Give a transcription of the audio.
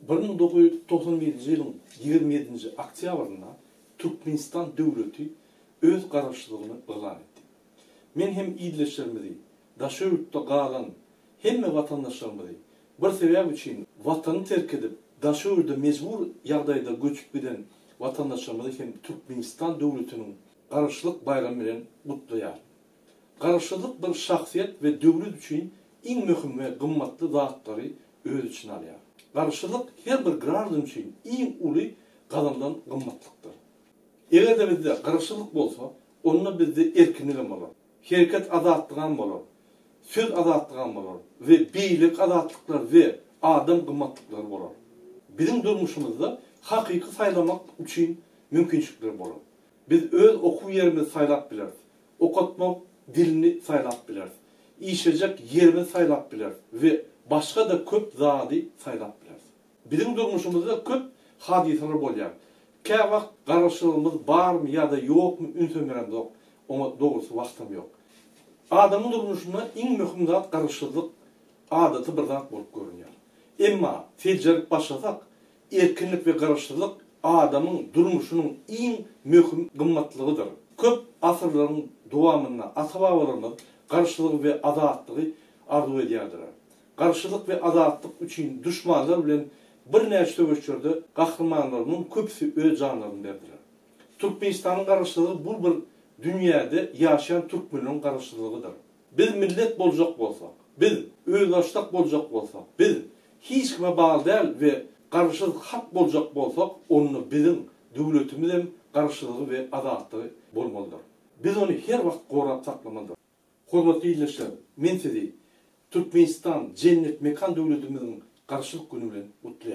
1997 yılın 27. oktyabrında Türkmenistan devleti öz kararşılığını ilan etti. Men hem iyileşlerimizi, daşı yurtta kalan hemme vatandaşlarımızı bir sebep için vatanı terk edip daşı yurda mecbur yağdayda göçüp giden vatandaşlarımızı hem Türkmenistan devletinin kararşılık bayramı bilen kutlayar. Kararşılık bir şahsiyet ve devlet için en mühim ve kımmatlı zatları öz için alıyor. Kararşılık her bir gradın için en ulu kadından kımmatlıktır. Eğer de bizde kararşılık olsa, onunla bizde erkinliğim olur. Hareket adatlıgan olur. Söz adatlıgan olur. Ve beylik adatlıklar ve adam kımmatlıklar olur. Bizim durmuşumuzda hakiki saylamak için mümkünçükler olur. Biz öz oku yerimizi saylap biliriz. Okutmak dilini saylap biliriz. İşecek yerimizi saylap biliriz. Ve başka da köp zadi saylap biliriz. Bizim durmuşumuzda köp hadiseler oluyor. Kavak kararşılığımız var mı ya da yok mu ünsömürem yok. Ama doğrusu vaktim yok. Adamın durmuşunda en mühim zat kararşılık adatı bir zat bulup görünüyor. Ama tecrübe başlasak erkinlik ve kararşılık adamın durmuşunun en mühim kımmatlığıdır. Köp asırların devamında atabalarımız kararşılık ve adatlığı arzu ediyorlar. Kararşılık ve adatlık için düşmanlar bilen bir neçe dövüşçülerde kahramanlarının köpsü öz canlarını verdiler. Türkmenistan'ın kararşılığı bu bir dünyada yaşayan Türk milletinin kararşılığıdır. Biz millet olacak olsak, biz özdaşlık olacak olsak, biz hiç kime bağlı değil ve karşılık hak olacak olsak, onu bizim devletimizin karşılığı ve adaletleri olmalıdır. Biz onu her vakit koruyup saklamalıdır. Hürmetli iyileşler, men sizi Türkmenistan cennet mekan devletimizin karşılık günü bilen kutlayar.